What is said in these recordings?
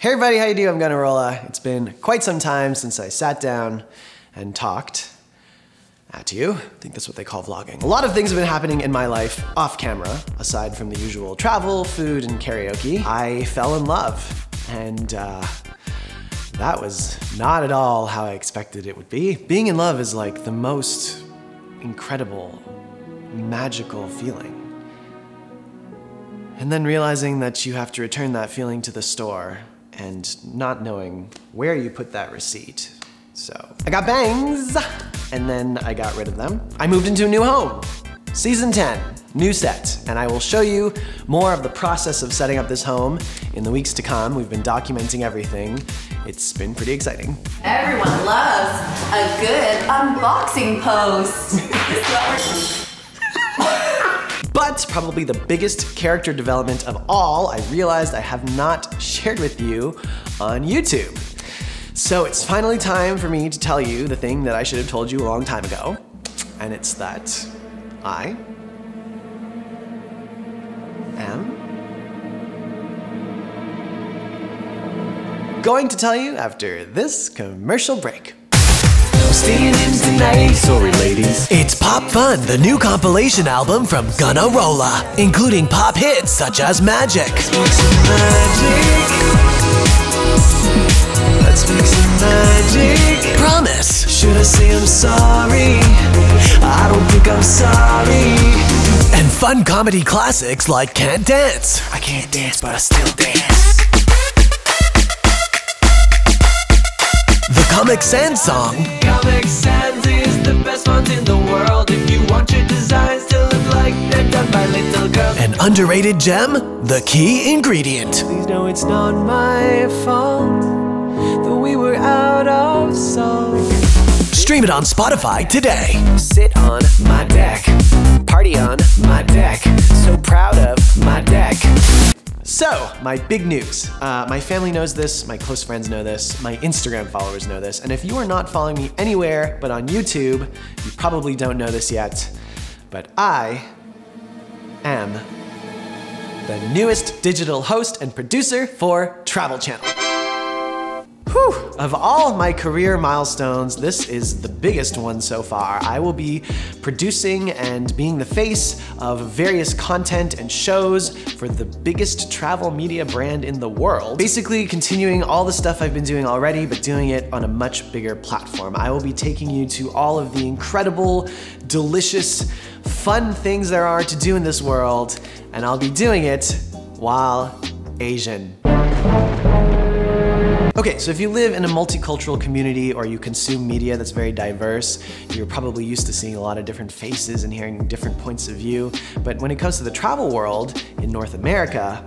Hey everybody, how you doing? I'm Gunnarolla. It's been quite some time since I sat down and talked at you. I think that's what they call vlogging. A lot of things have been happening in my life off camera, aside from the usual travel, food, and karaoke. I fell in love, and that was not at all how I expected it would be. Being in love is like the most incredible, magical feeling. And then realizing that you have to return that feeling to the store and not knowing where you put that receipt. So I got bangs, and then I got rid of them. I moved into a new home. Season 10, new set, and I will show you more of the process of setting up this home in the weeks to come. We've been documenting everything. It's been pretty exciting. Everyone loves a good unboxing post. But probably the biggest character development of all, I realized I have not shared with you on YouTube. So it's finally time for me to tell you the thing that I should have told you a long time ago. And it's that I am going to tell you after this commercial break. Staying in tonight, sorry ladies. It's Pop Fun, the new compilation album from Gunnarolla, including pop hits such as Magic. Let's make some magic. Let's make some magic. Promise. Should I say I'm sorry? I don't think I'm sorry. And fun comedy classics like Can't Dance. I can't dance, but I still dance. The Comic Sans song. Comic Sans is the best ones in the world. If you want your designs to look like they're done by little girls. An underrated gem, The Key Ingredient. Please know it's not my fault that we were out of song. Stream it on Spotify today. Sit on my deck, party on my deck. So proud of my deck. So, my big news. My family knows this, my close friends know this, my Instagram followers know this, and if you are not following me anywhere but on YouTube, you probably don't know this yet, but I am the newest digital host and producer for Travel Channel. Whew. Of all my career milestones, this is the biggest one so far. I will be producing and being the face of various content and shows for the biggest travel media brand in the world. Basically continuing all the stuff I've been doing already, but doing it on a much bigger platform. I will be taking you to all of the incredible, delicious, fun things there are to do in this world, and I'll be doing it while Asian. Okay, so if you live in a multicultural community or you consume media that's very diverse, you're probably used to seeing a lot of different faces and hearing different points of view. But when it comes to the travel world in North America,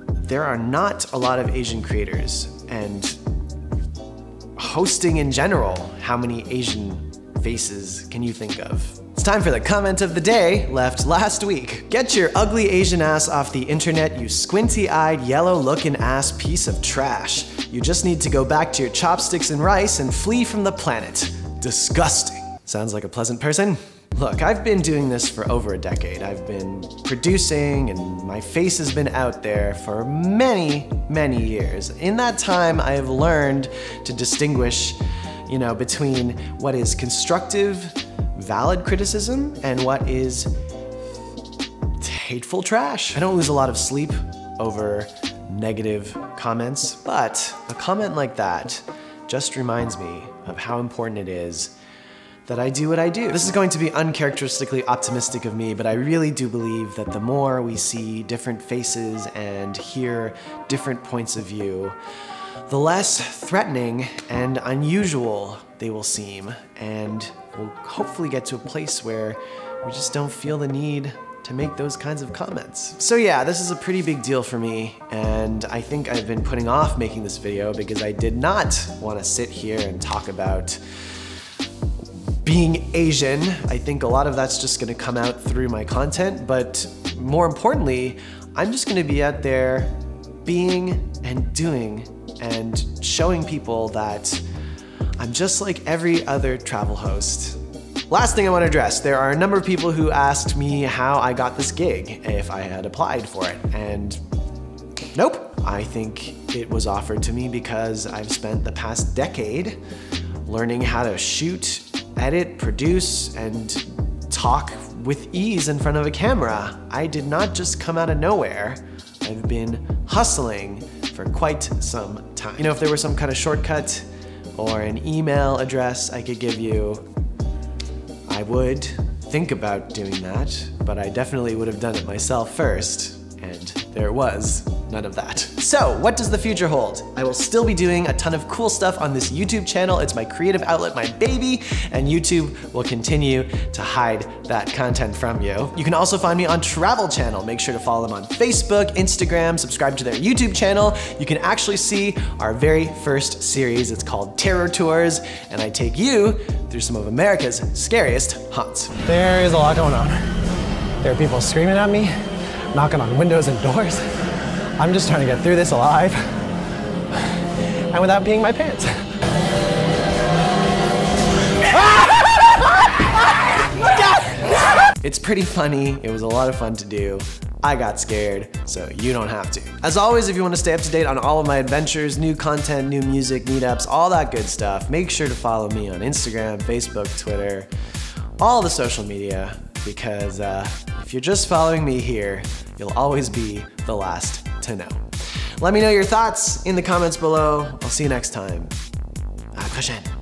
there are not a lot of Asian creators. And hosting in general, how many Asian faces can you think of? It's time for the comment of the day left last week. Get your ugly Asian ass off the internet, you squinty-eyed, yellow-looking ass piece of trash. You just need to go back to your chopsticks and rice and flee from the planet. Disgusting. Sounds like a pleasant person? Look, I've been doing this for over a decade. I've been producing and my face has been out there for many, many years. In that time, I have learned to distinguish, between what is constructive, valid criticism and what is hateful trash. I don't lose a lot of sleep over negative comments, but a comment like that just reminds me of how important it is that I do what I do. This is going to be uncharacteristically optimistic of me, but I really do believe that the more we see different faces and hear different points of view, the less threatening and unusual they will seem, and we'll hopefully get to a place where we just don't feel the need to make those kinds of comments. So yeah, this is a pretty big deal for me, and I think I've been putting off making this video because I did not want to sit here and talk about being Asian. I think a lot of that's just gonna come out through my content, but more importantly, I'm just gonna be out there being and doing and showing people that I'm just like every other travel host. Last thing I want to address, there are a number of people who asked me how I got this gig, if I had applied for it, and nope, I think it was offered to me because I've spent the past decade learning how to shoot, edit, produce, and talk with ease in front of a camera. I did not just come out of nowhere. I've been hustling for quite some time. You know, if there were some kind of shortcut or an email address I could give you, I would think about doing that, but I definitely would have done it myself first, and there was none of that. So, what does the future hold? I will still be doing a ton of cool stuff on this YouTube channel. It's my creative outlet, my baby, and YouTube will continue to hide that content from you. You can also find me on Travel Channel. Make sure to follow them on Facebook, Instagram, subscribe to their YouTube channel. You can actually see our very first series. It's called Terror Tours, and I take you through some of America's scariest haunts. There is a lot going on. There are people screaming at me, knocking on windows and doors. I'm just trying to get through this alive and without peeing my pants. It's pretty funny. It was a lot of fun to do. I got scared, so you don't have to. As always, if you want to stay up to date on all of my adventures, new content, new music, meetups, all that good stuff, make sure to follow me on Instagram, Facebook, Twitter, all the social media, because if you're just following me here, you'll always be the last to know. Let me know your thoughts in the comments below. I'll see you next time. À la prochaine.